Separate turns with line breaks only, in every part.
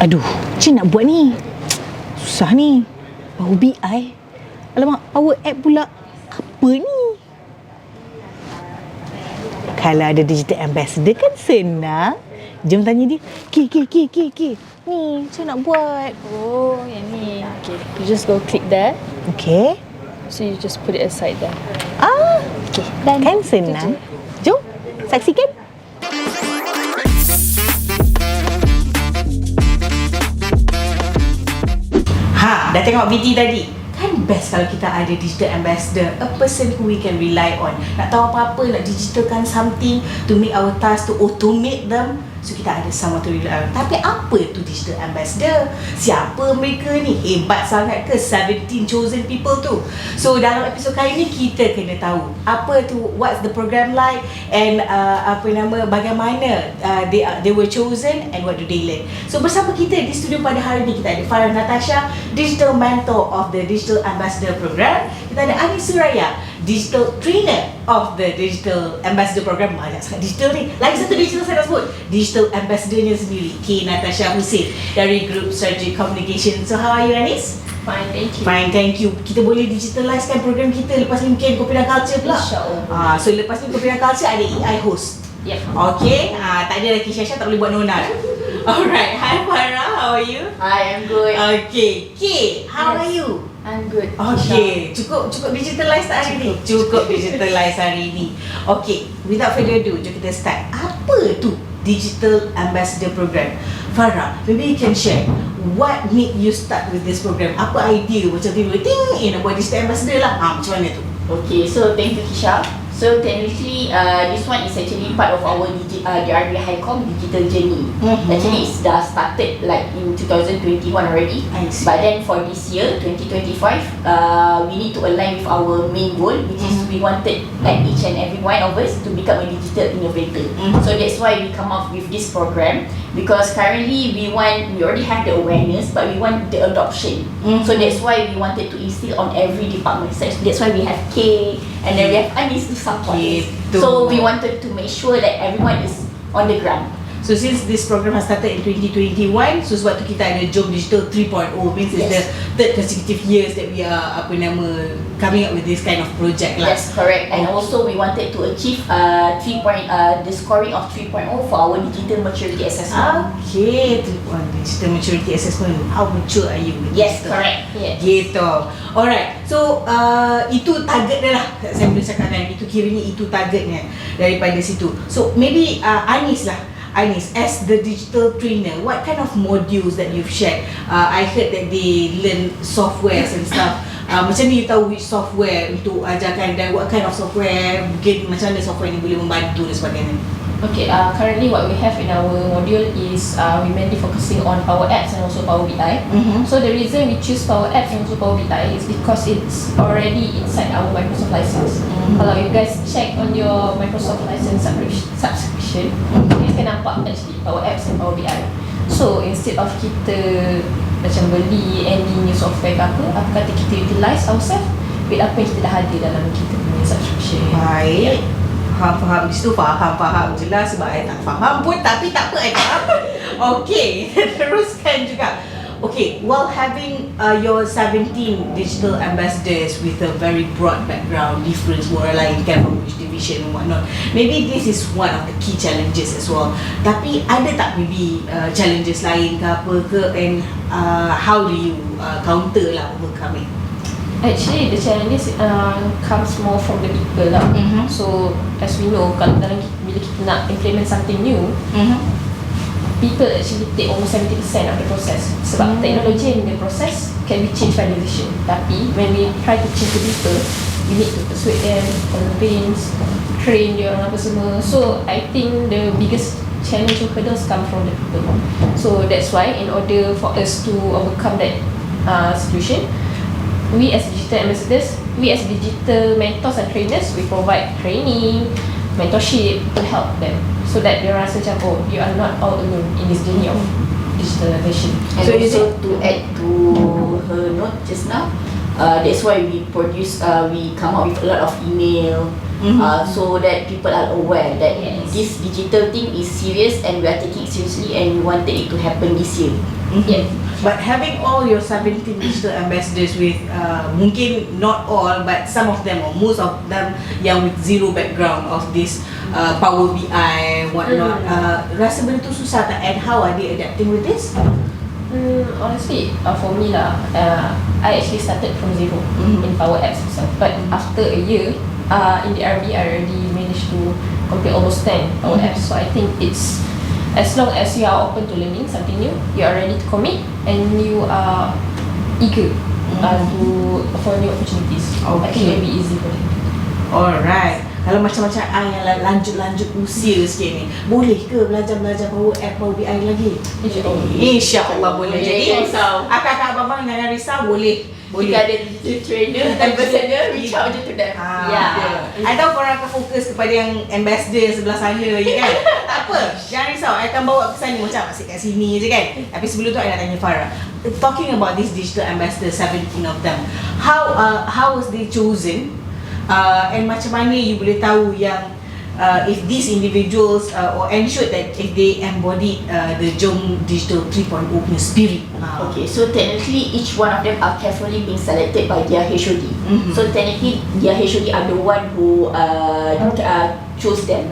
Aduh, macam nak buat ni? Susah ni. Power BI. Alamak, Power App pula. Apa ni? Kalau ada digital ambassador kan senang. Jom tanya dia. K. Ni, macam nak buat?
Oh, yang ni. Okay, you just go click there.
Okay.
So you just put it aside there.
Okay, kan senang. Jom, saksikan. Dah tengok VT tadi? Kan best kalau kita ada digital ambassador, a person who we can rely on. Nak tahu apa-apa, nak digitalkan something to make our task, to automate them. So kita ada someone to rely on. Tapi apa tu digital ambassador? Siapa mereka ni? Hebat sangat ke 17 chosen people tu? So dalam episod kali ni kita kena tahu apa tu, what's the program like, and bagaimana they were chosen and what do they learn. So bersama kita di studio pada hari ni kita ada Farah Natasha, digital mentor of the digital ambassador program. Kita ada Anis Suraya, digital trainer of the digital ambassador program. Banyak sangat digital ni. Lagi satu digital saya nak sebut, digital ambassadornya sendiri, K. Natasha Hussein dari Group Strategic Communication. So how are you, Anis?
Fine, thank you.
Fine, thank you. Kita boleh digitalizekan program kita. Lepas ni mungkin Kopi Culture pula.
InsyaAllah.
So lepas ni Kopi Culture ada AI host.
Yep.
Okay. Tak ada lagi Syasha, tak boleh buat Nona. Alright. Hi Farah, how are you?
Hi, I'm good.
Okay. K, how are you?
I'm good.
Okay, cukup digitalize hari ni. Cukup digitalize hari ni. Okay, without further ado, jom kita start. Apa tu digital ambassador program? Farah, maybe you can share what made you start with this program? Apa idea macam tiba-tiba nak buat digital ambassador lah? Macam mana tu?
Okay, so thank you Kisha. So technically, this one is actually part of our DRB-HICOM digital journey. Actually, it's dah started like in 2021 already. But then for this year, 2025, we need to align with our main goal, which is we wanted like each and every one of us to become a digital innovator. So that's why we come up with this program, because currently we already have the awareness, but we want the adoption. So that's why we wanted to instill on every department. That's why we have K, and then we have Anis to support. So we wanted to make sure that everyone is on the ground.
So since this program has started in 2021, so sebab tu kita ada Jom Digital 3.0, means it's the third consecutive years that we are coming up with this kind of project lah.
That's correct. And also we wanted to achieve the scoring of 3.0 for our digital maturity assessment.
Okay, digital maturity assessment. How mature are you?
Yes, correct. Yes.
Gitu. Alright. So itu target dia lah. Saya boleh cakapkan itu kiranya itu targetnya daripada situ. So maybe Anis, as the digital trainer, what kind of modules that you've shared? I heard that they learn softwares and stuff. Macam ni you tahu which software untuk ajarkan, dan what kind of software, mungkin macam mana software ni boleh membantu dan sebagainya.
Okay, currently what we have in our module is we mainly focusing on Power Apps and also Power BI. So the reason we choose Power Apps and also Power BI is because it's already inside our Microsoft license. Kalau you guys check on your Microsoft license subscription, you can nampak actually Power Apps and Power BI. So instead of kita macam beli any new software ke apa kata kita utilize ourselves with apa yang kita dah ada dalam kita punya subscription.
Baik. Faham di situ, faham jelas, sebab saya tak faham pun, tapi tak apa, saya faham. Okay, teruskan juga. Okay, while having your 17 digital ambassadors with a very broad background, different semua orang lain kan, from which division and whatnot, maybe this is one of the key challenges as well. Tapi ada tak maybe challenges lain ke apa ke, and how do you counter lah, overcome it?
Actually, the challenges comes more from the people lah. So, as we know, kalau bila kita nak implement something new, people actually take almost 70% of the process. Sebab technology in the process can be changed by decision. Tapi, when we try to change the people, we need to persuade them, convince, train dia orang apa semua. So, I think the biggest challenge or hurdles come from the people. So, that's why in order for us to overcome that situation, we as digital ambassadors, we as digital mentors and trainers, we provide training, mentorship to help them, so that they rasa macam, oh, you are not all alone in this journey of digitalization.
And so also to add to her note just now, that's why we come up with a lot of email, so that people are aware that this digital thing is serious and we are taking it seriously, and we wanted it to happen this year.
Yeah.
But having all your 17 digital ambassadors with mungkin not all but some of them or most of them yang with zero background of this Power BI whatnot, rasa benda tu susah tak, and how are they adapting with this?
Honestly, for me lah, I actually started from zero in Power Apps itself. But after a year, in the RB, I already managed to complete almost 10 Power Apps. So I think it's, as long as you are open to learning something new, you are ready to commit, and you are eager for new opportunities. I think it will be easy for them.
Alright. Kalau macam-macam I yang lanjut usia sikit ni, boleh ke belajar Power App, Power BI lagi? InsyaAllah boleh. Jadi akak-akak abang jangan risau, boleh.
Kita ada digital trainer, ambassador, reach out je to them.
I tahu korang akan fokus kepada yang ambassador sebelah sana je kan. Tak apa, jangan risau, I akan bawa ke sana macam asyik kat sini je kan. Tapi sebelum tu I nak tanya Farah, talking about this digital ambassador, 17 of them, how was they chosen? And macam mana you boleh tahu yang if these individuals or ensure that if they embody the Jom Digital 3.0 punya spirit.
Okay, so technically each one of them are carefully being selected by their HOD. So technically their HOD are the one who chose them.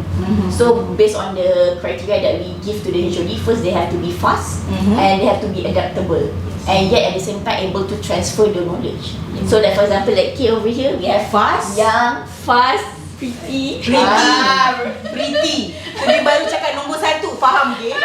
So based on the criteria that we give to the HOD, first they have to be fast and they have to be adaptable, and yet at the same time able to transfer the knowledge. So like for example, like Kay over here, we have
Fast,
young, fast, pretty.
Pretty. So dia baru cakap nombor 1, faham ke?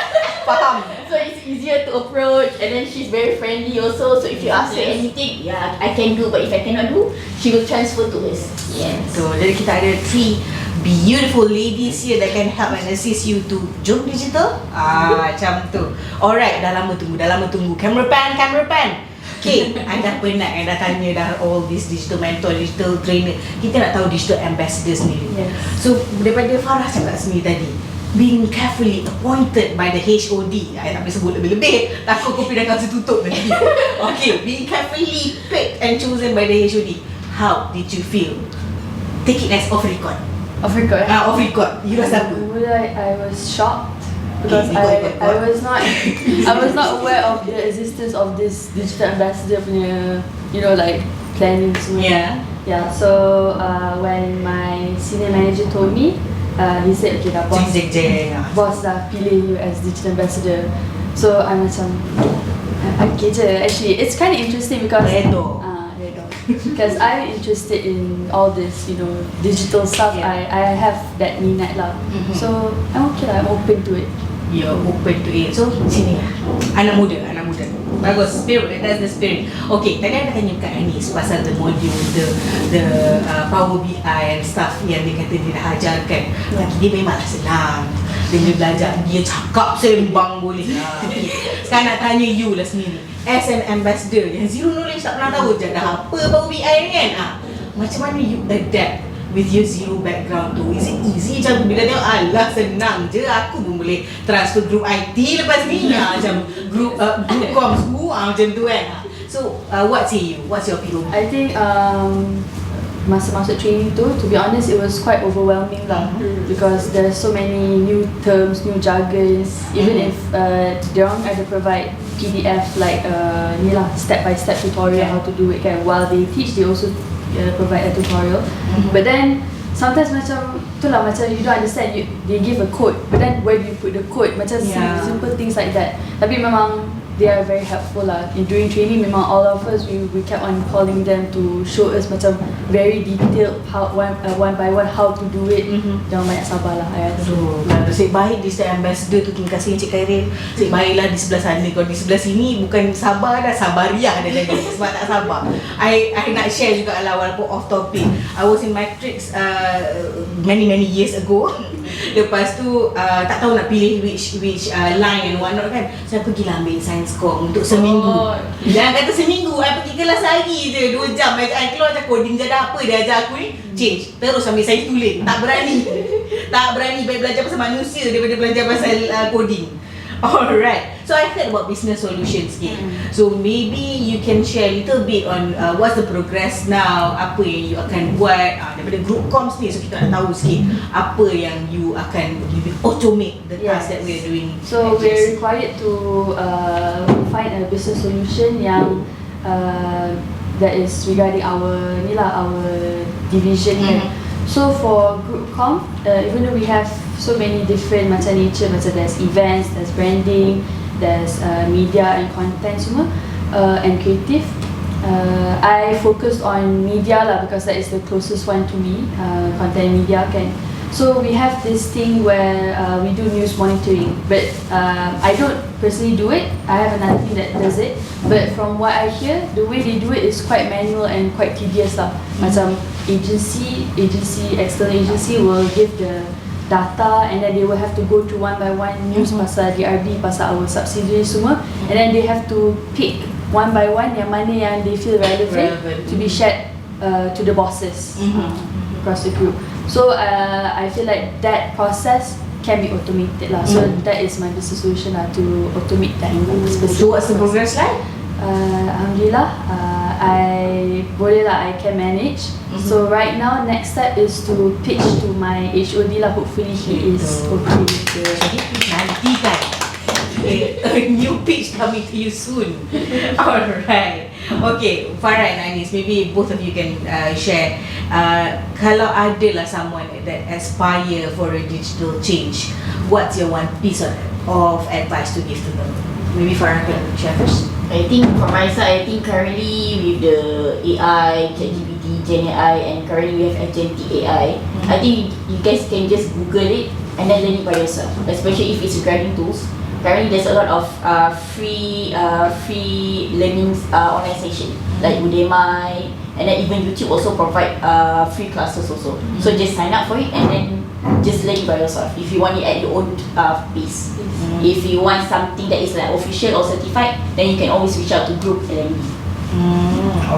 Faham.
So it's easier to approach, and then she's very friendly also. So if you ask her anything, yeah, I can do, but if I cannot do, she will transfer to us.
Yes. So jadi kita ada 3 beautiful ladies here that can help and assist you to Jom Digital. Macam tu. Alright, dah lama tunggu. Camera pan. Okay, I dah penat, I dah tanya dah all this digital mentor, digital trainer. Kita nak tahu digital ambassador sendiri. So daripada Farah cakap sendiri tadi, being carefully appointed by the HOD. I tak boleh sebut lebih-lebih, takut kopi dah kasi tutup nanti. Okay, being carefully picked and chosen by the HOD. How did you feel? Take it as off record.
Off record.
Off record. You rasa apa?
I was shocked because I was not aware of the existence of this digital ambassador punya, like planning semua. Yeah. So when my senior manager told me, he said, okay dah boss dah pilih you as digital ambassador. So I'm macam okay je. Actually, it's kind of interesting because because I'm interested in all this, digital stuff. I have that minat lah. So I'm okay lah, I'm open to it.
You're open to it. So sini lah, anak muda. Bagus, spirit, that's the spirit. Okay, tadi ada tanya kat Anis pasal the module, the Power BI and stuff yang dia kata dia dah ajarkan. Bagi dia memanglah senang. Dia boleh belajar, dia cakap sembang boleh. Okay. Sekarang nak tanya you lah sendiri, as an ambassador yang zero knowledge, tak pernah tahu je dah apa Power BI ni kan. Macam mana you adapt with your zero background tu? Is it easy? Macam bila tengok, alah senang je, aku pun boleh transfer group IT lepas ni. Macam group comms macam tu kan. So what say you? What's your opinion?
I think masa masuk training tu, to be honest, it was quite overwhelming lah, because there's so many new terms, new jargons. Even if diorang ada provide PDF like ni lah, step by step tutorial how to do it kan. While they teach, they also provide a tutorial. But then sometimes macam tu lah, macam you don't understand, they give a code, but then where do you put the code? Macam simple things like that. Tapi memang they are very helpful lah. During training, memang all of us, we kept on calling them to show us macam very detailed how one by one how to do it. Jangan banyak sabar lah.
So, nasib baik digital ambassador tu, terima kasih Encik Khairil. Nasib baiklah di sebelah sana. Kalau di sebelah sini bukan sabar dah, sabariah dah jadi sebab tak sabar. I nak share juga lah, walaupun off topic. I was in matrix many years ago. Lepas tu tak tahu nak pilih which line and whatnot kan. Saya pergilah ambil science com untuk seminggu. Jangan kata seminggu, I pergi kelas lagi je 2 jam. I keluar macam coding je dah, apa dia ajar aku ni, change, terus ambil science tulen. Tak berani baik belajar pasal manusia daripada belajar pasal coding. Alright, so I heard about business solutions sikit. So maybe you can share a little bit on what's the progress now, apa yang you akan buat daripada group comms ni. So kita nak tahu sikit apa yang you akan automate the task that we are doing.
So we're required to find business solution yang that is regarding our division kan. So for group com, even though we have so many different macam nature, macam there's events, there's branding, there's media and content semua, and creative, I focused on media lah because that is the closest one to me, content media kan. So we have this thing where we do news monitoring, but I don't personally do it. I have another team that does it. But from what I hear, the way they do it is quite manual and quite tedious lah. Macam external agency will give the data and then they will have to go through one by one news pasal DRB, pasal our subsidiary semua, and then they have to pick one by one yang mana yang they feel relevant to be shared to the bosses across the group. So I feel like that process can be automated lah. So that is my business solution lah, to automate that.
So what's the progress like?
Alhamdulillah, I can manage. So right now, next step is to pitch to my HOD lah. Hopefully he is okay.
Jadi nantikan a new pitch coming to you soon. Alright. Okay, Farah and Anis, maybe both of you can share. Kalau ada lah someone that aspire for a digital change, what's your one piece of advice to give to them? Maybe Farah can share first.
I think from my side, I think currently with the AI, ChatGPT, Gen AI, and currently we have agentic AI, I think you guys can just Google it and then learn it by yourself, especially if it's regarding tools. Currently there's a lot of free learning online session like Udemy, and then even YouTube also provide free classes also. So just sign up for it and then just learn it by yourself. If you want it at your own pace. If you want something that is like official or certified, then you can always reach out to group LMB.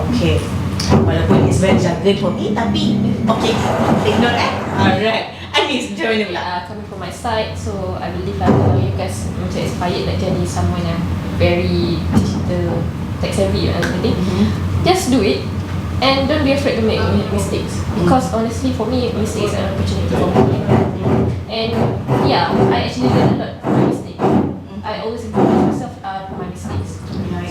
Okay. Walaupun it's very jargon for me, tapi okay, take note Alright. Anis, macam mana pula?
Coming from my side, so I believe lah kalau you guys macam inspired nak jadi someone yang very digital, tech savvy and everything, just do it and don't be afraid to make mistakes, because honestly for me, mistakes are an opportunity for me. And yeah, I actually learn a lot from my mistakes. I always improve myself from my mistakes.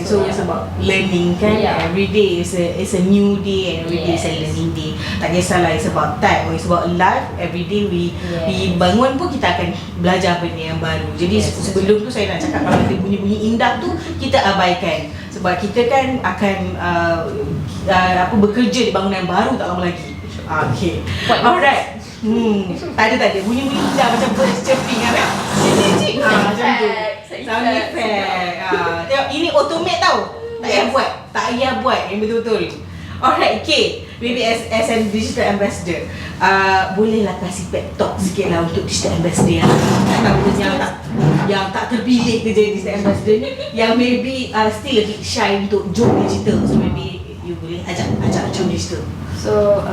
So it's about learning kan. Every day is a new day and every day is a learning day. Tak kisahlah it's about time or it's about life. Every day we bangun pun kita akan belajar benda yang baru. Jadi sebelum tu saya nak cakap, kalau ada bunyi-bunyi indah tu kita abaikan, sebab kita kan akan bekerja di bangunan baru tak lama lagi. Okay. Alright. Tak ada bunyi-bunyi indah macam birds chirping kan. Cik macam tu. Sound effect. Tengok ini automate tau. Tak payah buat yang betul-betul. Alright, okay. Maybe as a digital ambassador, bolehlah kasih pep talk sikit lah untuk digital ambassador yang tak terpilih ke jadi digital ambassador ni, yang maybe still a bit shy untuk join digital. So maybe you boleh ajak join digital.
So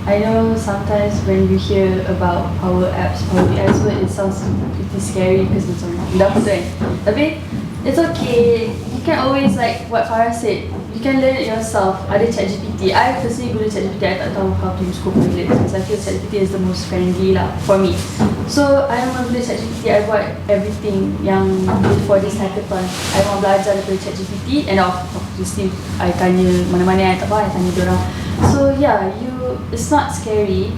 I know sometimes when you hear about Power Apps, it sounds pretty scary because macam dah betul kan. Tapi it's okay. You can always, like what Farah said, you can learn it yourself. Ada ChatGPT. I personally guna ChatGPT. I tak tahu how to use Kopi Culture because I feel ChatGPT is the most friendly lah for me. So I mau guna ChatGPT. I buat everything yang for this hackathon. I mau belajar daripada ChatGPT, and obviously I tanya mana-mana yang tak faham, I tanya diorang. So yeah, it's not scary.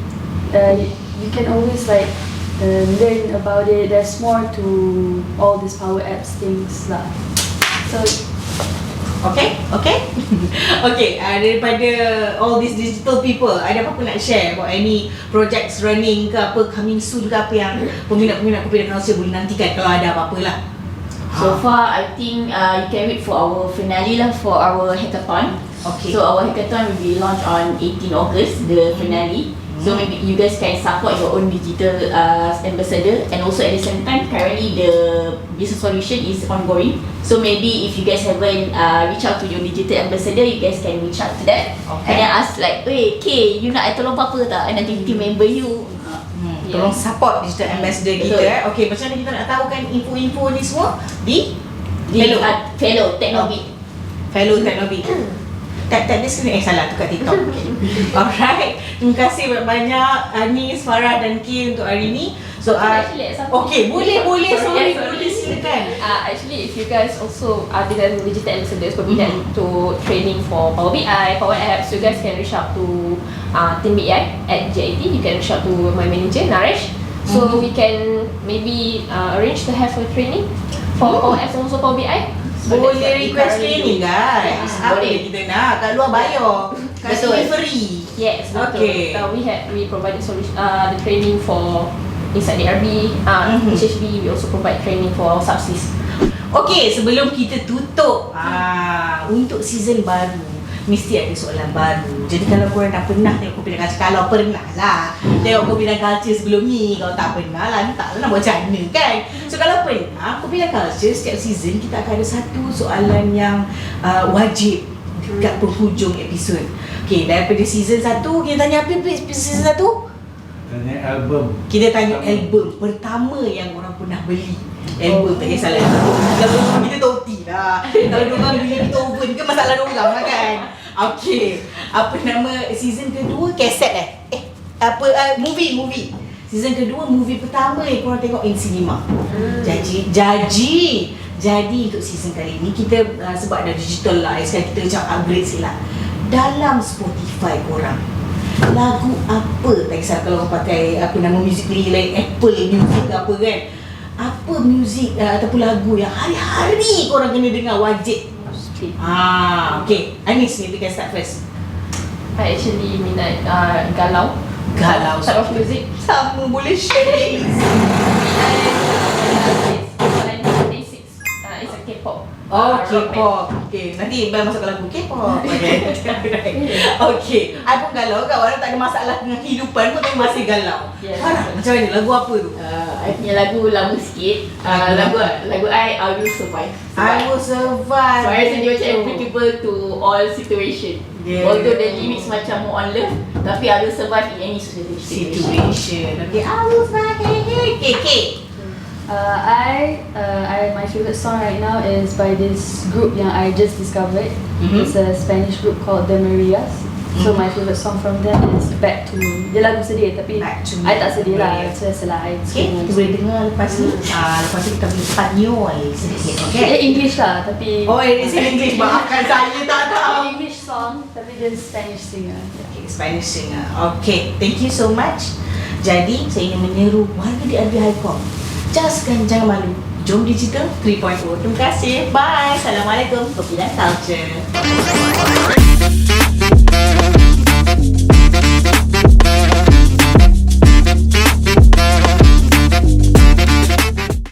You can always like learn about it. There's more to all these Power Apps things lah. So
Okay. Daripada all these digital people, ada apa-apa nak share about any projects running ke apa, coming soon ke apa yang peminat-peminat Kopi Culture boleh nantikan kalau ada apa-apa lah?
So far, I think you can wait for our finale lah, for our hackathon.
Okay.
So our hackathon will be launched on 18 August, the finale. So maybe you guys can support your own digital ambassador, and also at the same time, currently the business solution is ongoing. So maybe if you guys haven't reach out to your digital ambassador, you guys can reach out to that and then ask like, "Hey, K, you nak I tolong apa tak? I nanti team member you."
Tolong support digital ambassador kita. Okay, macam mana kita nak tahu kan info-info ni semua di
Fellow Technobit.
Fellow Technobit. Tap dia screen salah tu kat TikTok. Alright. Terima kasih banyak-banyak Anis, Farah dan Kim untuk hari ni. So
Actually, at some point-
okay, boleh sorry,
Sorry.
boleh silakan.
Actually, if you guys also are dengan digital ambassadors, pemilihan to training for Power BI, Power Apps, you guys can reach out to team BI at GIT. You can reach out to my manager Naresh. So we can maybe arrange to have a training for Power Apps and also Power BI. So that's what
Boleh
we
request
currently
training
do.
guys. Apa
boleh.
yang kita nak? Kat luar bayar. Kat
Betul.
sini free.
Yes, betul.
Okay.
We provided the training for inside DRB, HHB. We also provide training for our subsidies.
Okay, sebelum kita tutup untuk season baru mesti ada soalan baru. Jadi kalau korang dah pernah tengok Kopi Culture, kalau pernah lah tengok Kopi Culture sebelum ni, kalau tak pernah lah, entahlah nak buat macam mana kan. So kalau pernah, Kopi Culture setiap season kita akan ada satu soalan yang wajib dekat penghujung episod. Okay, daripada season 1 kita tanya apa season 1?
Tanya album.
Kita tanya album pertama yang orang pernah beli. Album tak kisahlah. Kalau kita toti lah. Kalau diorang beli Beethoven ke masalah diorang lah kan. Okay. Apa nama season kedua kaset movie. Season kedua movie pertama yang korang tengok in cinema. Jadi untuk season kali ni kita sebab ada digitalize kan, kita macam upgrade sikit lah. Dalam Spotify korang, lagu apa, tak kisah kalau korang pakai apa nama music player like Apple Music ke apa kan, apa music ataupun lagu yang hari-hari korang kena dengar wajib. Okay, Anis ni we can start first.
I actually minat galau type of music.
Sama boleh share.
It's a K-pop.
Oh,
rock band.
K-pop. Okay, nanti Bel masuk ke lagu K-pop. Okay, I pun galau kan, walau tak ada masalah dengan kehidupan pun tapi masih galau.
Yes.
Farah, macam mana? Lagu apa tu?
I punya lagu lama sikit. Lagu I Will Survive.
I Will Survive.
So I rasa dia macam applicable to all situation.
Yeah.
Although the lyrics macam more on love, tapi I will survive in any situation.
Okay, I will survive. Okay.
My favorite song right now is by this group yang I just discovered. It's a Spanish group called The Marias. So my favorite song from them is Back to Me. Dia lagu sedih tapi
Back to Me.
I tak sedih lah.
Yeah.
Biasalah I
Okay, kita boleh dengar lepas ni. Lepas tu kita boleh Spanyol sedikit,
Dia
okay?
English lah tapi
Oh, it's in English. Maafkan saya tak tahu.
English song tapi dia Spanish singer.
Okay, Spanish singer. Okay, thank you so much. Jadi, saya ingin menyeru warga DRB-HICOM. Jangan malu. Jom Digital 3.0. Terima kasih. Bye. Assalamualaikum. Kopi Culture.